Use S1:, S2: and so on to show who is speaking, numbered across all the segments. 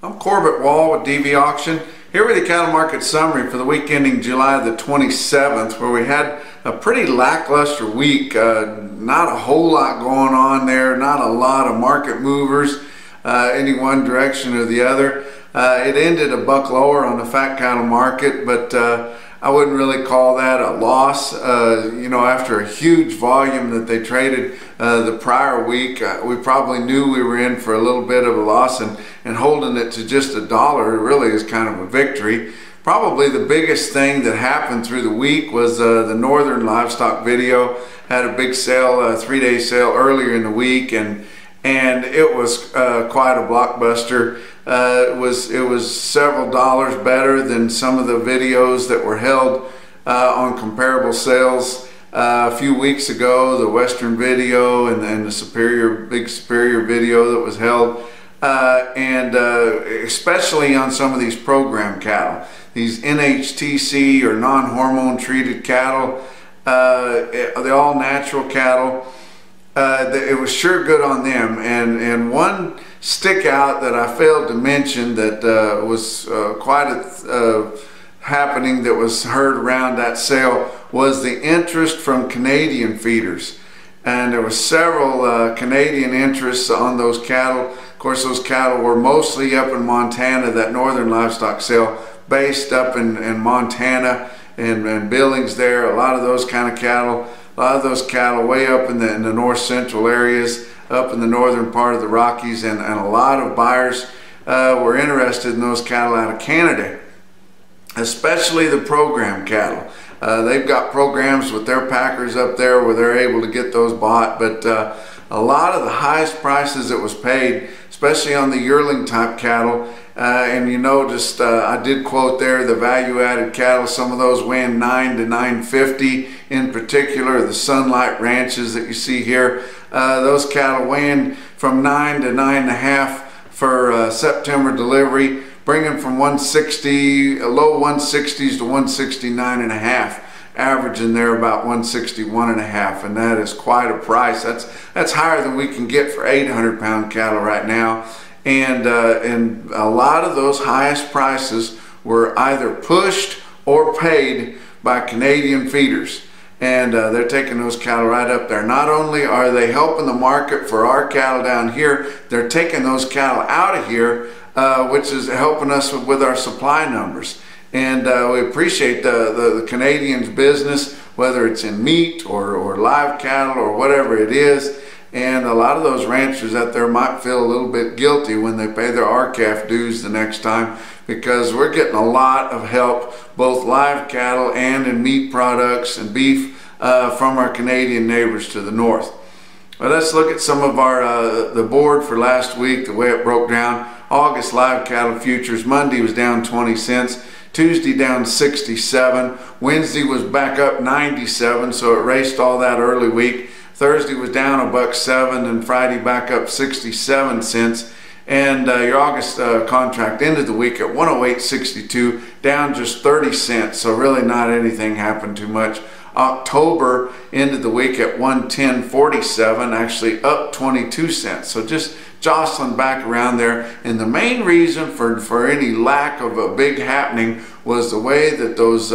S1: I'm Corbett Wall with DV Auction, here with the cattle market summary for the week ending July the 27th, where we had a pretty lackluster week. Not a whole lot going on there, not a lot of market movers any one direction or the other. It ended a buck lower on the fat cattle market, but I wouldn't really call that a loss. After a huge volume that they traded the prior week, we probably knew we were in for a little bit of a loss, and holding it to just $1 really is kind of a victory. Probably the biggest thing that happened through the week was the Northern Livestock Video had a big sale, a 3-day sale earlier in the week, and it was quite a blockbuster. It was several dollars better than some of the videos that were held on comparable sales a few weeks ago. The Western Video and then the big Superior Video that was held, especially on some of these program cattle, these NHTC or non-hormone treated cattle, the all natural cattle. It was sure good on them, and one stick out that I failed to mention that was quite a happening that was heard around that sale was the interest from Canadian feeders. And there were several Canadian interests on those cattle. Of course, those cattle were mostly up in Montana, that Northern Livestock sale based up in Montana and Billings there. A lot of those kind of cattle. A lot of those cattle way up in the north central areas, up in the northern part of the Rockies, and a lot of buyers were interested in those cattle out of Canada, especially the program cattle. They've got programs with their packers up there where they're able to get those bought, but a lot of the highest prices that was paid, especially on the yearling type cattle, and you noticed I did quote there the value-added cattle. Some of those weighing $9 to $9.50, in particular the Sunlight ranches that you see here. Those cattle weighing from $9 to $9.5 for September delivery, bringing from 160, low 160s to 169.5, averaging there about 161.5, and that is quite a price. That's higher than we can get for 800-pound cattle right now. And a lot of those highest prices were either pushed or paid by Canadian feeders, and they're taking those cattle right up there. Not only are they helping the market for our cattle down here, they're taking those cattle out of here, which is helping us with our supply numbers. And we appreciate the Canadians' business, whether it's in meat or live cattle or whatever it is. And a lot of those ranchers out there might feel a little bit guilty when they pay their RCAF dues the next time, because we're getting a lot of help, both live cattle and in meat products and beef, from our Canadian neighbors to the north. Well, let's look at some of our the board for last week, the way it broke down. August live cattle futures, Monday was down 20 cents. Tuesday down 67. Wednesday was back up 97, so it raced all that early week. Thursday was down $1.07, and Friday back up 67 cents. And your August contract ended the week at 108.62, down just 30 cents. So really not anything happened too much. October ended the week at 110.47, actually up 22 cents. So just jostling back around there. And the main reason for any lack of a big happening was the way that those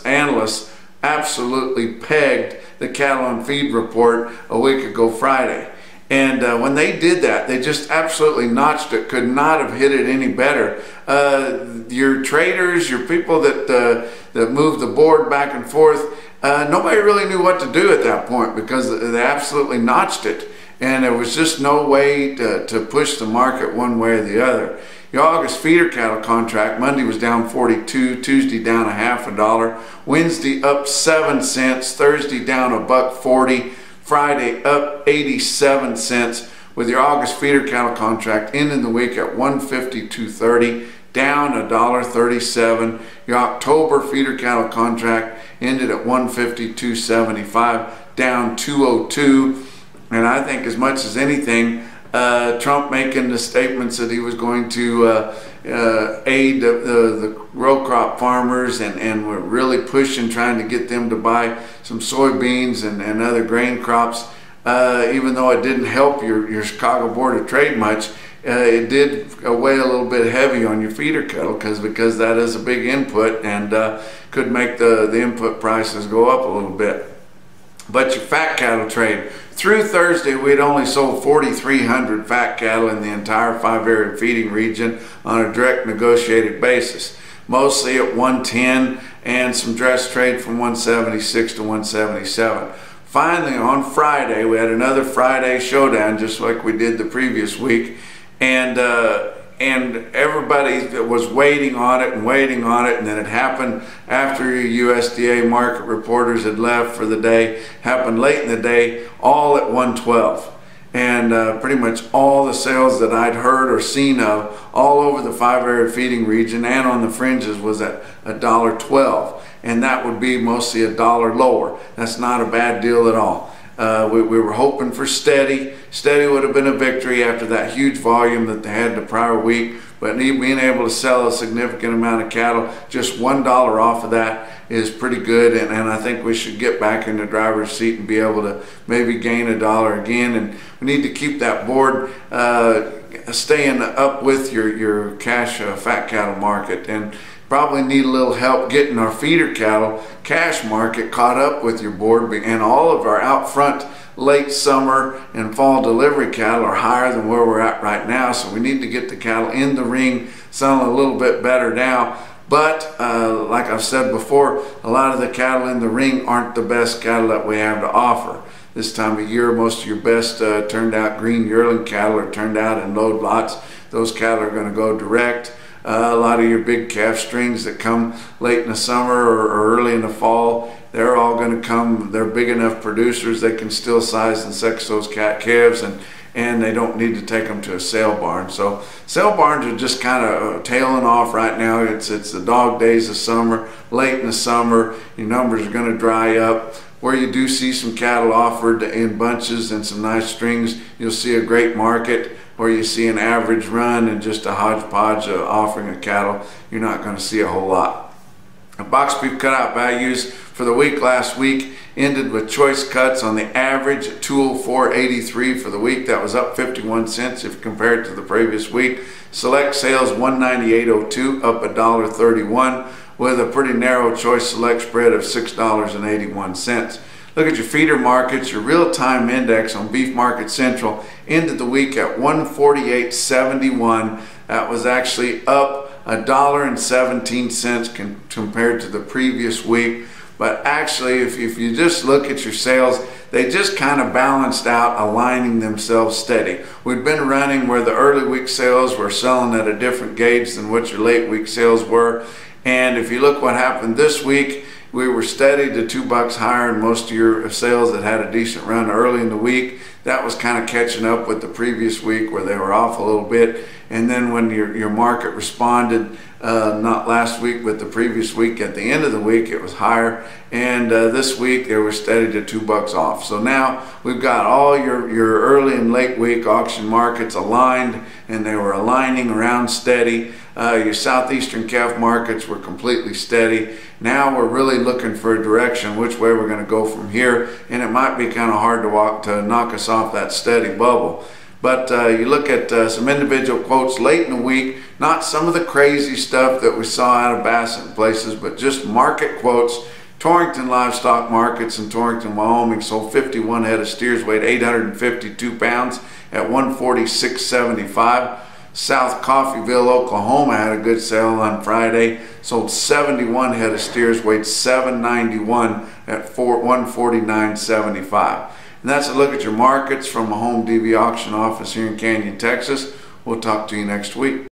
S1: analysts absolutely pegged the cattle on feed report a week ago Friday. And when they did that, they just absolutely notched it. Could not have hit it any better. Your traders, your people that move the board back and forth, nobody really knew what to do at that point, because they absolutely notched it. And there was just no way to push the market one way or the other. Your August feeder cattle contract, Monday was down 42, Tuesday down $0.50, Wednesday up 7 cents, Thursday down $1.40, Friday up 87 cents, with your August feeder cattle contract ending the week at 152.30, down $1.37. Your October feeder cattle contract ended at 152.75, down 202. And I think, as much as anything, Trump making the statements that he was going to aid the row crop farmers, and we're really pushing, trying to get them to buy some soybeans and other grain crops, even though it didn't help your Chicago Board of Trade much, it did weigh a little bit heavy on your feeder cattle because that is a big input and could make the input prices go up a little bit. But your fat cattle trade, through Thursday we'd only sold 4,300 fat cattle in the entire 5-area feeding region on a direct negotiated basis, mostly at 110 and some dress trade from 176 to 177. Finally, on Friday, we had another Friday showdown, just like we did the previous week, and everybody was waiting on it, and then it happened after your USDA market reporters had left for the day. Happened late in the day, all at 112. And pretty much all the sales that I'd heard or seen of all over the 5-area feeding region and on the fringes was at $1.12. And that would be mostly $1 lower. That's not a bad deal at all. We were hoping for steady. Steady would have been a victory after that huge volume that they had the prior week. But being able to sell a significant amount of cattle, just $1 off of that is pretty good. And I think we should get back in the driver's seat and be able to maybe gain $1 again. And we need to keep that board staying up with your cash fat cattle market. And probably need a little help getting our feeder cattle cash market caught up with your board, and all of our out front late summer and fall delivery cattle are higher than where we're at right now, so we need to get the cattle in the ring selling a little bit better now. But like I've said before, a lot of the cattle in the ring aren't the best cattle that we have to offer. This time of year, most of your best turned out green yearling cattle are turned out in load lots. Those cattle are going to go direct. A lot of your big calf strings that come late in the summer or early in the fall, they're all going to come. They're big enough producers, they can still size and sex those calves, and they don't need to take them to a sale barn. So sale barns are just kind of tailing off right now. It's the dog days of summer. Late in the summer, your numbers are going to dry up. Where you do see some cattle offered in bunches and some nice strings, you'll see a great market. Where you see an average run and just a hodgepodge offering of cattle, you're not going to see a whole lot. The box beef cutout values for the week last week ended with choice cuts on the average at 204.83 for the week. That was up 51 cents if compared to the previous week. Select sales 198.02, up $1.31, with a pretty narrow choice select spread of $6.81. Look at your feeder markets. Your real-time index on Beef Market Central ended the week at 148.71. That was actually up $1.17 compared to the previous week. But actually, if you just look at your sales, they just kind of balanced out, aligning themselves steady. We've been running where the early week sales were selling at a different gauge than what your late week sales were. And if you look what happened this week, we were steady to $2 higher in most of your sales that had a decent run early in the week. That was kind of catching up with the previous week where they were off a little bit. And then when your market responded, not last week but the previous week, at the end of the week it was higher. And this week they were steady to $2 off. So now we've got all your early and late week auction markets aligned, and they were aligning around steady. Your southeastern calf markets were completely steady. Now we're really looking for a direction, which way we're going to go from here, and it might be kind of hard to knock us off that steady bubble. But you look at some individual quotes late in the week, not some of the crazy stuff that we saw out of Bassett and places, but just market quotes. Torrington livestock markets in Torrington, Wyoming sold 51 head of steers, weighed 852 pounds at $146.75. South Coffeyville, Oklahoma had a good sale on Friday. Sold 71 head of steers, weighed 791 at $149.75. And that's a look at your markets from a home DV auction office here in Canyon, Texas. We'll talk to you next week.